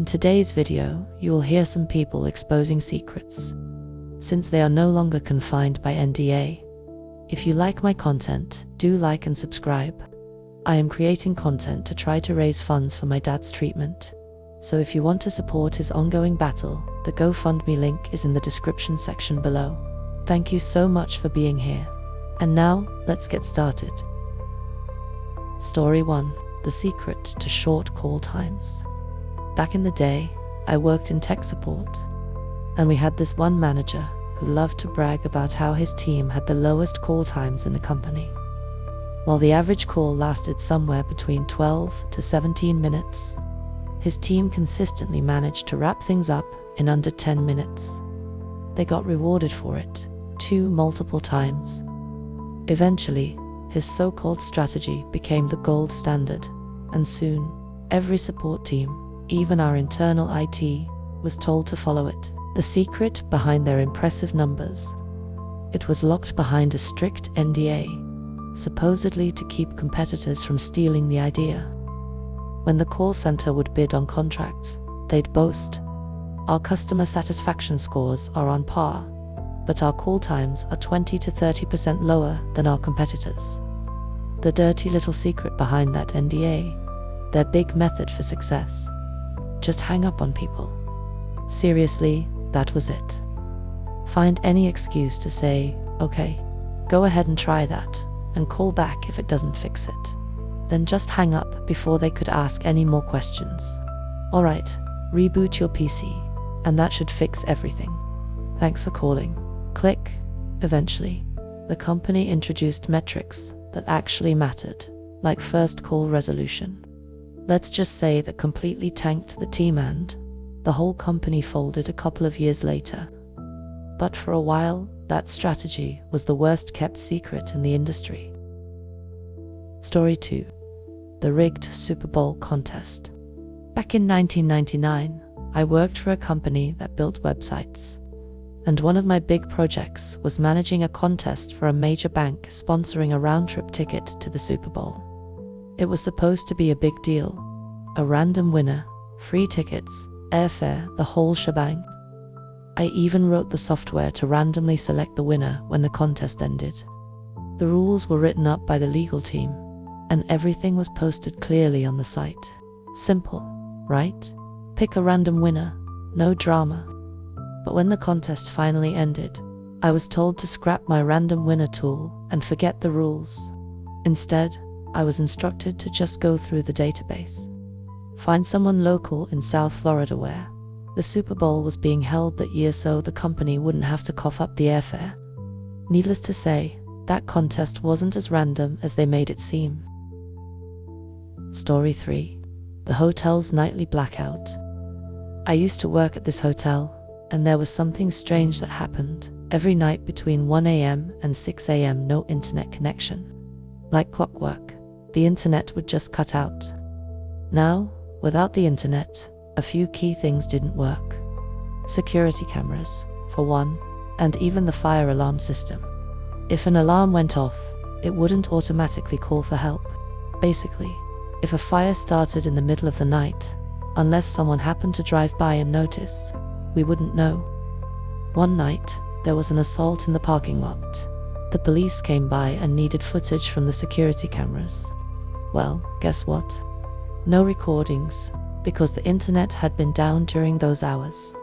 In today's video, you will hear some people exposing secrets, since they are no longer confined by NDA. If you like my content, do like and subscribe. I am creating content to try to raise funds for my dad's treatment. So if you want to support his ongoing battle, the GoFundMe link is in the description section below. Thank you so much for being here. And now, let's get started. Story 1. The secret to short call times. Back in the day, I worked in tech support, and we had this one manager who loved to brag about how his team had the lowest call times in the company. While the average call lasted somewhere between 12 to 17 minutes, his team consistently managed to wrap things up in under 10 minutes. They got rewarded for it, too, multiple times. Eventually, his so-called strategy became the gold standard, and soon, every support team, even our internal IT, was told to follow it. The secret behind their impressive numbers. It was locked behind a strict NDA, supposedly to keep competitors from stealing the idea. When the call center would bid on contracts, they'd boast, "Our customer satisfaction scores are on par, but our call times are 20 to 30% lower than our competitors." The dirty little secret behind that NDA, their big method for success: just hang up on people. Seriously, that was it. Find any excuse to say, "Okay, go ahead and try that, and call back if it doesn't fix it." Then just hang up before they could ask any more questions. "Alright, reboot your PC, and that should fix everything. Thanks for calling." Click. Eventually, the company introduced metrics that actually mattered, like first call resolution. Let's just say that completely tanked the team, and the whole company folded a couple of years later. But for a while, that strategy was the worst kept secret in the industry. Story 2. The rigged Super Bowl contest. Back in 1999, I worked for a company that built websites, and one of my big projects was managing a contest for a major bank sponsoring a round-trip ticket to the Super Bowl. It was supposed to be a big deal. A random winner, free tickets, airfare, the whole shebang. I even wrote the software to randomly select the winner when the contest ended. The rules were written up by the legal team, and everything was posted clearly on the site. Simple, right? Pick a random winner, no drama. But when the contest finally ended, I was told to scrap my random winner tool and forget the rules. Instead, I was instructed to just go through the database. Find someone local in South Florida where the Super Bowl was being held that year, so the company wouldn't have to cough up the airfare. Needless to say, that contest wasn't as random as they made it seem. Story 3. The hotel's nightly blackout. I used to work at this hotel, and there was something strange that happened. Every night between 1 a.m. and 6 a.m. no internet connection. Like clockwork, the internet would just cut out. Now, without the internet, a few key things didn't work. Security cameras, for one, and even the fire alarm system. If an alarm went off, it wouldn't automatically call for help. Basically, if a fire started in the middle of the night, unless someone happened to drive by and notice, we wouldn't know. One night, there was an assault in the parking lot. The police came by and needed footage from the security cameras. Well, guess what? No recordings, because the internet had been down during those hours.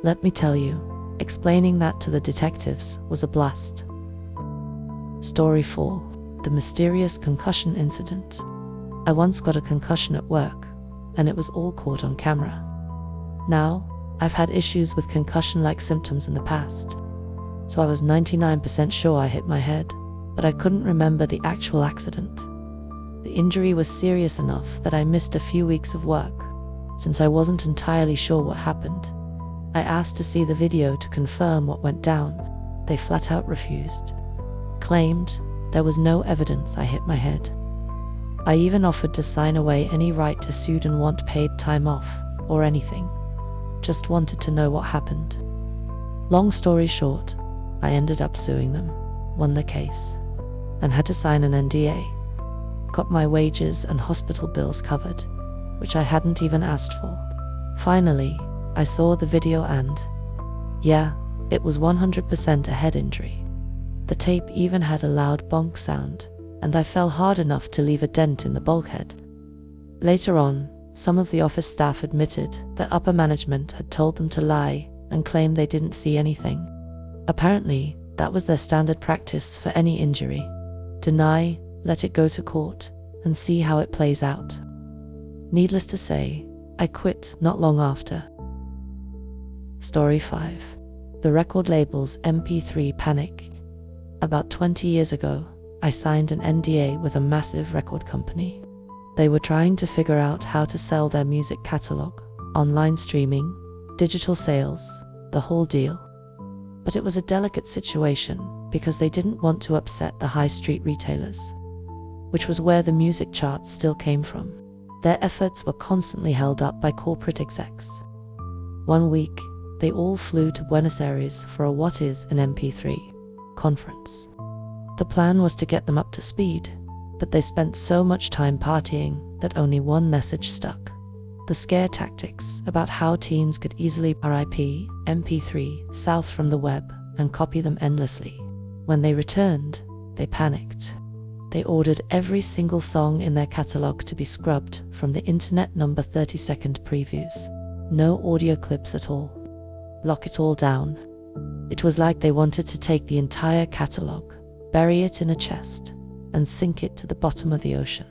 Let me tell you, explaining that to the detectives was a blast. Story 4. The mysterious concussion incident. I once got a concussion at work, and it was all caught on camera. Now, I've had issues with concussion-like symptoms in the past, so I was 99% sure I hit my head, but I couldn't remember the actual accident. The injury was serious enough that I missed a few weeks of work. Since I wasn't entirely sure what happened, I asked to see the video to confirm what went down. They flat out refused. Claimed there was no evidence I hit my head. I even offered to sign away any right to sue and want paid time off, or anything. Just wanted to know what happened. Long story short, I ended up suing them, won the case, and had to sign an NDA. Got my wages and hospital bills covered, which I hadn't even asked for. Finally, I saw the video and, yeah, it was 100% a head injury. The tape even had a loud bonk sound, and I fell hard enough to leave a dent in the bulkhead. Later on, some of the office staff admitted that upper management had told them to lie and claim they didn't see anything. Apparently, that was their standard practice for any injury. Deny, let it go to court, and see how it plays out. Needless to say, I quit not long after. Story 5. The record label's MP3 panic. About 20 years ago, I signed an NDA with a massive record company. They were trying to figure out how to sell their music catalog, online streaming, digital sales, the whole deal. But it was a delicate situation because they didn't want to upset the high street retailers, which was where the music charts still came from. Their efforts were constantly held up by corporate execs. One week, they all flew to Buenos Aires for a What is an MP3 conference. The plan was to get them up to speed, but they spent so much time partying that only one message stuck. The scare tactics about how teens could easily RIP MP3 south from the web and copy them endlessly. When they returned, they panicked. They ordered every single song in their catalog to be scrubbed from the internet. Number 30-second previews. No audio clips at all. Lock it all down. It was like they wanted to take the entire catalog, bury it in a chest, and sink it to the bottom of the ocean.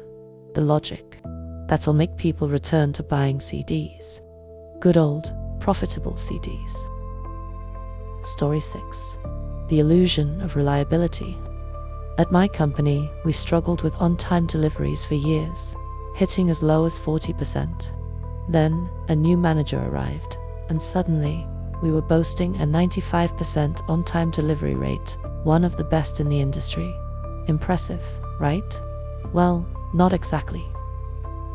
The logic. That'll make people return to buying CDs. Good old, profitable CDs. Story 6. The illusion of reliability. At my company, we struggled with on-time deliveries for years, hitting as low as 40%. Then, a new manager arrived, and suddenly, we were boasting a 95% on-time delivery rate, one of the best in the industry. Impressive, right? Well, not exactly.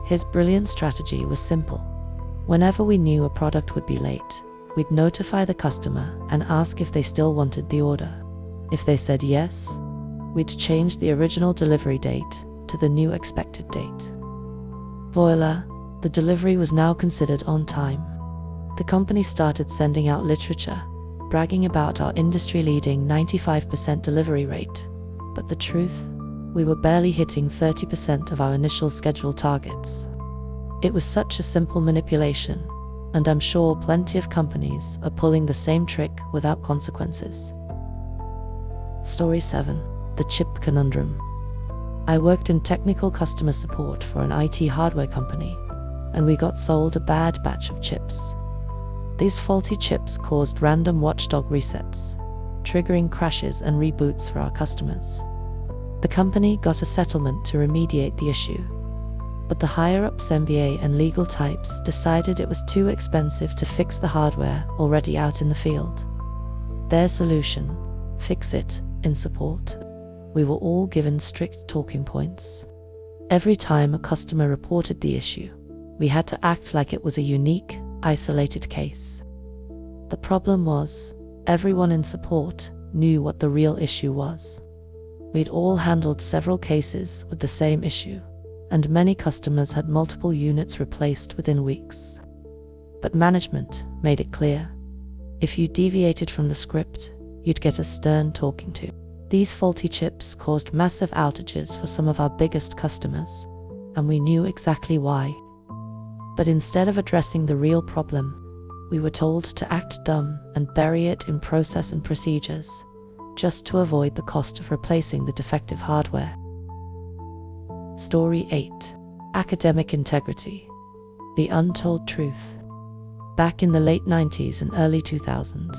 His brilliant strategy was simple. Whenever we knew a product would be late, we'd notify the customer and ask if they still wanted the order. If they said yes, we'd change the original delivery date to the new expected date. Voila, the delivery was now considered on time. The company started sending out literature, bragging about our industry-leading 95% delivery rate. But the truth? We were barely hitting 30% of our initial schedule targets. It was such a simple manipulation, and I'm sure plenty of companies are pulling the same trick without consequences. Story 7. The chip conundrum. I worked in technical customer support for an IT hardware company, and we got sold a bad batch of chips. These faulty chips caused random watchdog resets, triggering crashes and reboots for our customers. The company got a settlement to remediate the issue, but the higher-ups MBA and legal types decided it was too expensive to fix the hardware already out in the field. Their solution: fix it in support. We were all given strict talking points. Every time a customer reported the issue, we had to act like it was a unique, isolated case. The problem was, everyone in support knew what the real issue was. We'd all handled several cases with the same issue, and many customers had multiple units replaced within weeks. But management made it clear. If you deviated from the script, you'd get a stern talking to. These faulty chips caused massive outages for some of our biggest customers, and we knew exactly why. But instead of addressing the real problem, we were told to act dumb and bury it in process and procedures, just to avoid the cost of replacing the defective hardware. Story 8. Academic integrity. The untold truth. Back in the late 90s and early 2000s,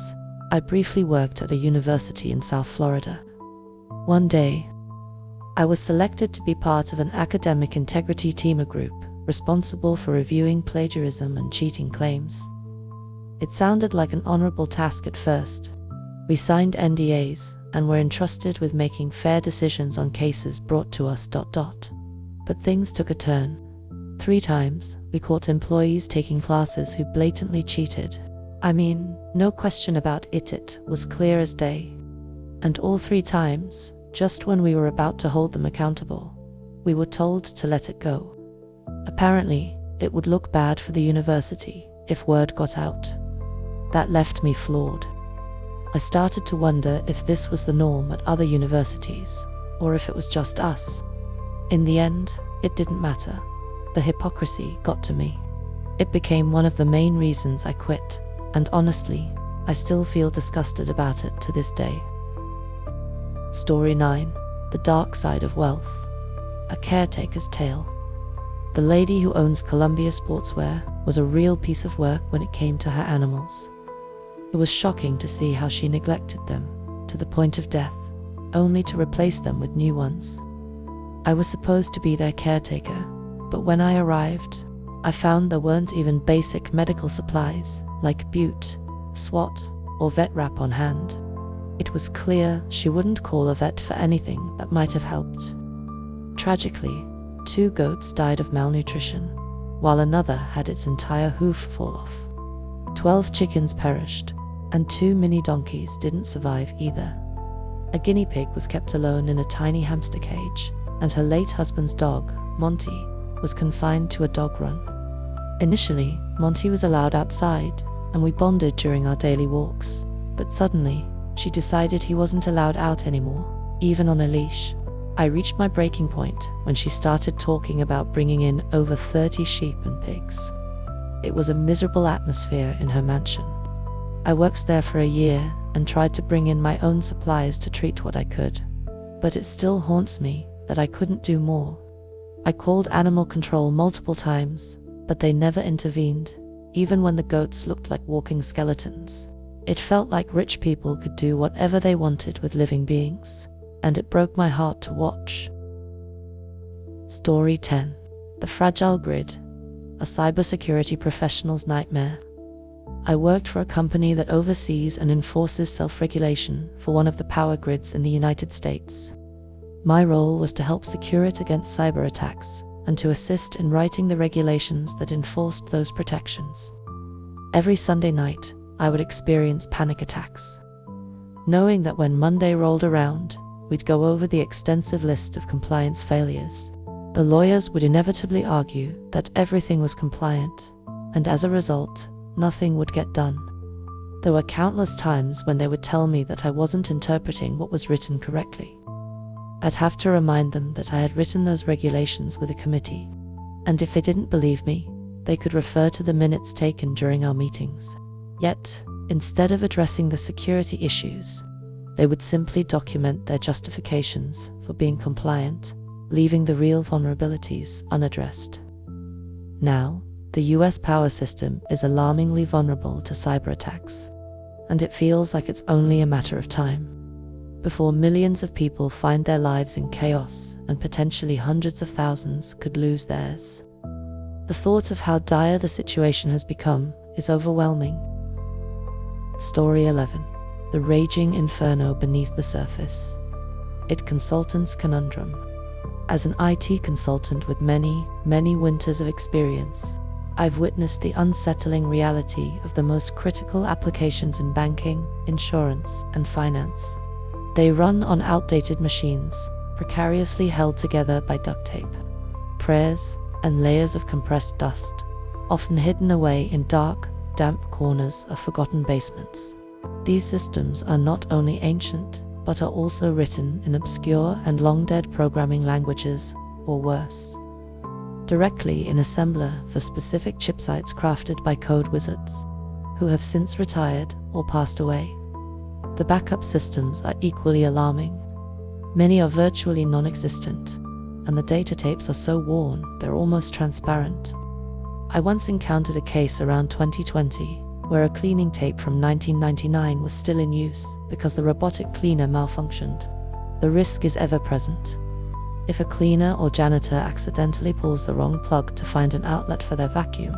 I briefly worked at a university in South Florida. One day, I was selected to be part of an academic integrity team group responsible for reviewing plagiarism and cheating claims. It sounded like an honorable task at first. We signed NDAs and were entrusted with making fair decisions on cases brought to us. But things took a turn. 3 times, we caught employees taking classes who blatantly cheated. I mean, no question about it, it was clear as day. And all 3 times, just when we were about to hold them accountable, we were told to let it go. Apparently, it would look bad for the university if word got out. That left me floored. I started to wonder if this was the norm at other universities, or if it was just us. In the end, it didn't matter. The hypocrisy got to me. It became one of the main reasons I quit, and honestly, I still feel disgusted about it to this day. Story 9. The Dark Side of Wealth. A Caretaker's Tale. The lady who owns Columbia Sportswear was a real piece of work when it came to her animals. It was shocking to see how she neglected them, to the point of death, only to replace them with new ones. I was supposed to be their caretaker, but when I arrived, I found there weren't even basic medical supplies like bute, swat, or vet wrap on hand. It was clear she wouldn't call a vet for anything that might have helped. Tragically, 2 goats died of malnutrition, while another had its entire hoof fall off. 12 chickens perished, and 2 mini donkeys didn't survive either. A guinea pig was kept alone in a tiny hamster cage, and her late husband's dog, Monty, was confined to a dog run. Initially, Monty was allowed outside, and we bonded during our daily walks, but suddenly, she decided he wasn't allowed out anymore, even on a leash. I reached my breaking point when she started talking about bringing in over 30 sheep and pigs. It was a miserable atmosphere in her mansion. I worked there for a year and tried to bring in my own supplies to treat what I could, but it still haunts me that I couldn't do more. I called animal control multiple times, but they never intervened, even when the goats looked like walking skeletons. It felt like rich people could do whatever they wanted with living beings, and it broke my heart to watch. Story 10. The Fragile Grid. A cybersecurity professional's nightmare. I worked for a company that oversees and enforces self-regulation for one of the power grids in the United States. My role was to help secure it against cyber attacks and to assist in writing the regulations that enforced those protections. Every Sunday night, I would experience panic attacks. Knowing that when Monday rolled around, we'd go over the extensive list of compliance failures, the lawyers would inevitably argue that everything was compliant, and as a result, nothing would get done. There were countless times when they would tell me that I wasn't interpreting what was written correctly. I'd have to remind them that I had written those regulations with a committee, and if they didn't believe me, they could refer to the minutes taken during our meetings. Yet, instead of addressing the security issues, they would simply document their justifications for being compliant, leaving the real vulnerabilities unaddressed. Now, the US power system is alarmingly vulnerable to cyber attacks, and it feels like it's only a matter of time before millions of people find their lives in chaos and potentially hundreds of thousands could lose theirs. The thought of how dire the situation has become is overwhelming. Story 11. The Raging Inferno Beneath the Surface. IT Consultant's Conundrum. As an IT consultant with many, many winters of experience, I've witnessed the unsettling reality of the most critical applications in banking, insurance, and finance. They run on outdated machines, precariously held together by duct tape, prayers, and layers of compressed dust, often hidden away in dark, damp corners of forgotten basements. These systems are not only ancient, but are also written in obscure and long-dead programming languages, or worse, directly in assembler for specific chipsites crafted by code wizards, who have since retired or passed away. The backup systems are equally alarming. Many are virtually non-existent, and the data tapes are so worn they're almost transparent. I once encountered a case around 2020 where a cleaning tape from 1999 was still in use because the robotic cleaner malfunctioned. The risk is ever present. If a cleaner or janitor accidentally pulls the wrong plug to find an outlet for their vacuum,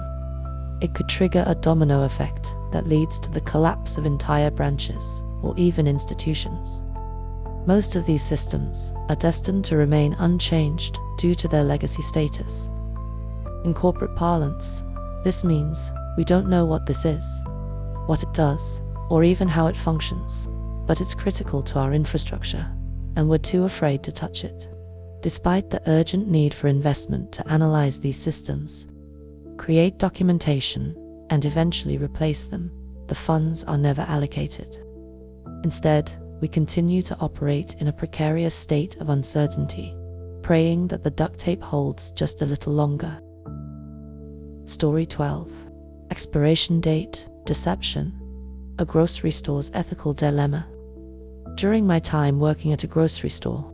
it could trigger a domino effect that leads to the collapse of entire branches or even institutions. Most of these systems are destined to remain unchanged due to their legacy status. In corporate parlance, this means we don't know what this is, what it does, or even how it functions, but it's critical to our infrastructure, and we're too afraid to touch it. Despite the urgent need for investment to analyze these systems, create documentation, and eventually replace them, the funds are never allocated. Instead, we continue to operate in a precarious state of uncertainty, praying that the duct tape holds just a little longer. Story 12. Expiration date, deception, a grocery store's ethical dilemma. During my time working at a grocery store,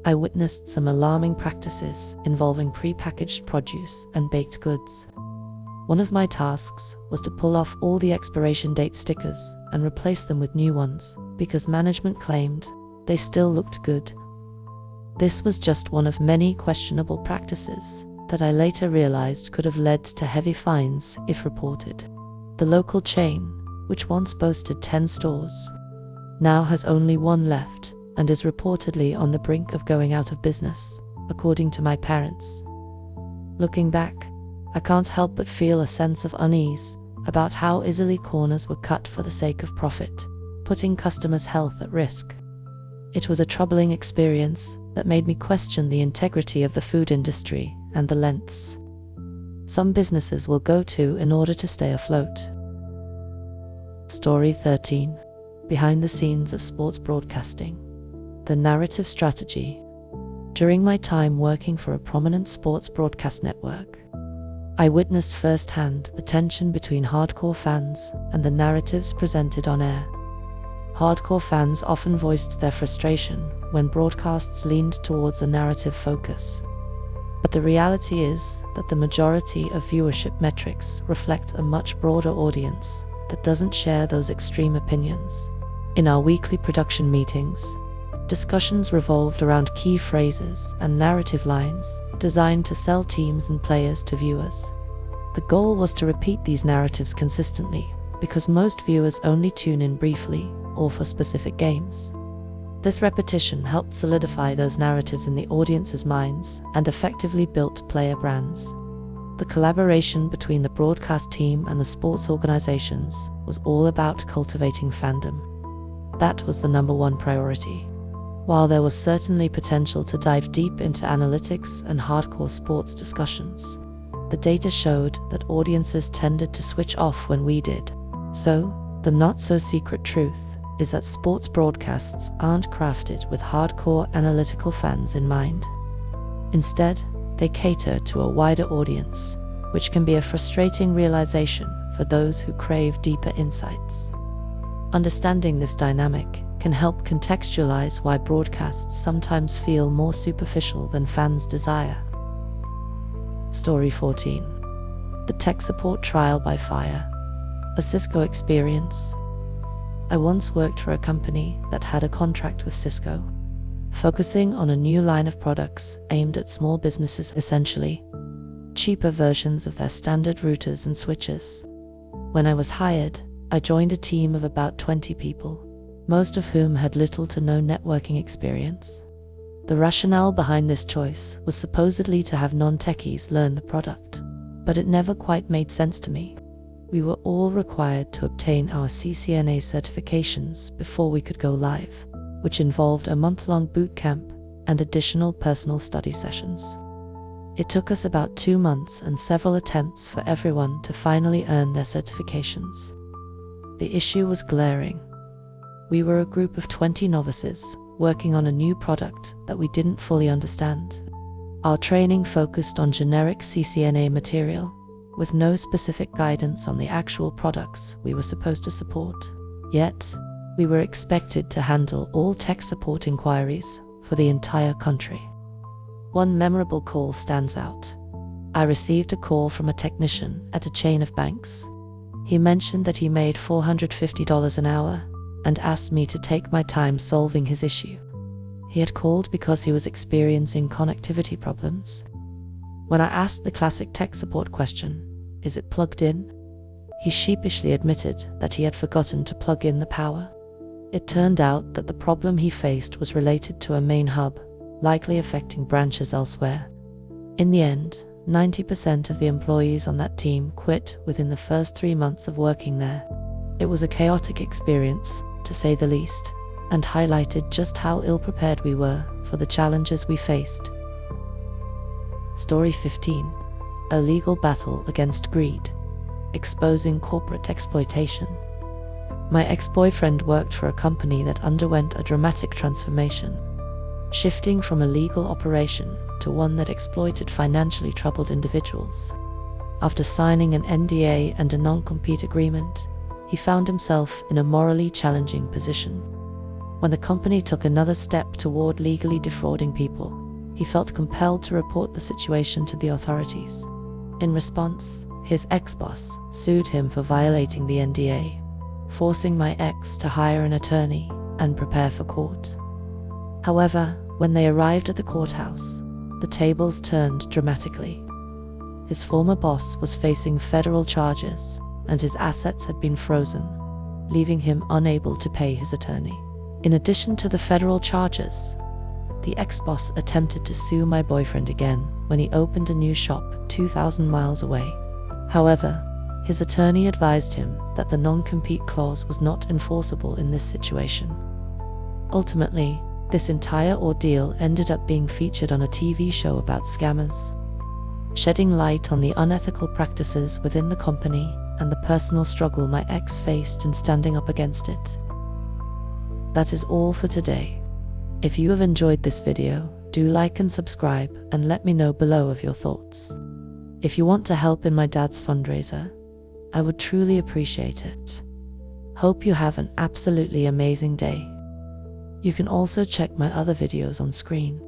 I witnessed some alarming practices involving pre-packaged produce and baked goods. One of my tasks was to pull off all the expiration date stickers and replace them with new ones because management claimed they still looked good. This was just one of many questionable practices that I later realized could have led to heavy fines if reported. The local chain, which once boasted 10 stores, now has only one left and is reportedly on the brink of going out of business, according to my parents. Looking back, I can't help but feel a sense of unease about how easily corners were cut for the sake of profit, putting customers' health at risk. It was a troubling experience that made me question the integrity of the food industry and the lengths some businesses will go to in order to stay afloat. Story 13. Behind the scenes of sports broadcasting. The narrative strategy. During my time working for a prominent sports broadcast network, I witnessed firsthand the tension between hardcore fans and the narratives presented on air. Hardcore fans often voiced their frustration when broadcasts leaned towards a narrative focus. But the reality is that the majority of viewership metrics reflect a much broader audience that doesn't share those extreme opinions. In our weekly production meetings, discussions revolved around key phrases and narrative lines designed to sell teams and players to viewers. The goal was to repeat these narratives consistently, because most viewers only tune in briefly or for specific games. This repetition helped solidify those narratives in the audience's minds and effectively built player brands. The collaboration between the broadcast team and the sports organizations was all about cultivating fandom. That was the number one priority. While there was certainly potential to dive deep into analytics and hardcore sports discussions, the data showed that audiences tended to switch off when we did. So, the not-so-secret truth is that sports broadcasts aren't crafted with hardcore analytical fans in mind. Instead, they cater to a wider audience, which can be a frustrating realization for those who crave deeper insights. Understanding this dynamic can help contextualize why broadcasts sometimes feel more superficial than fans desire. Story 14. The tech support trial by fire. A Cisco experience. I once worked for a company that had a contract with Cisco, focusing on a new line of products aimed at small businesses, essentially cheaper versions of their standard routers and switches. When I was hired, I joined a team of about 20 people, most of whom had little to no networking experience. The rationale behind this choice was supposedly to have non-techies learn the product, but it never quite made sense to me. We were all required to obtain our CCNA certifications before we could go live, which involved a month-long boot camp and additional personal study sessions. It took us about 2 months and several attempts for everyone to finally earn their certifications. The issue was glaring. We were a group of 20 novices working on a new product that we didn't fully understand. Our training focused on generic CCNA material, with no specific guidance on the actual products we were supposed to support. Yet, we were expected to handle all tech support inquiries for the entire country. One memorable call stands out. I received a call from a technician at a chain of banks. He mentioned that he made $450 an hour and asked me to take my time solving his issue. He had called because he was experiencing connectivity problems. When I asked the classic tech support question, "Is it plugged in?" he sheepishly admitted that he had forgotten to plug in the power. It turned out that the problem he faced was related to a main hub, likely affecting branches elsewhere. In the end, 90% of the employees on that team quit within the first 3 months of working there. It was a chaotic experience, to say the least, and highlighted just how ill-prepared we were for the challenges we faced. Story 15. A legal battle against greed. exposing corporate exploitation. My ex-boyfriend worked for a company that underwent a dramatic transformation, shifting from a legal operation to one that exploited financially troubled individuals. After signing an NDA and a non-compete agreement, he found himself in a morally challenging position. When the company took another step toward legally defrauding people, he felt compelled to report the situation to the authorities. In response, his ex-boss sued him for violating the NDA, forcing my ex to hire an attorney and prepare for court. However, when they arrived at the courthouse, the tables turned dramatically. His former boss was facing federal charges, and his assets had been frozen, leaving him unable to pay his attorney. In addition to the federal charges, the ex-boss attempted to sue my boyfriend again when he opened a new shop 2,000 miles away. However, his attorney advised him that the non-compete clause was not enforceable in this situation. Ultimately, this entire ordeal ended up being featured on a TV show about scammers, shedding light on the unethical practices within the company and the personal struggle my ex faced in standing up against it. That is all for today. If you have enjoyed this video, do like and subscribe and let me know below of your thoughts. If you want to help in my dad's fundraiser, I would truly appreciate it. Hope you have an absolutely amazing day. You can also check my other videos on screen.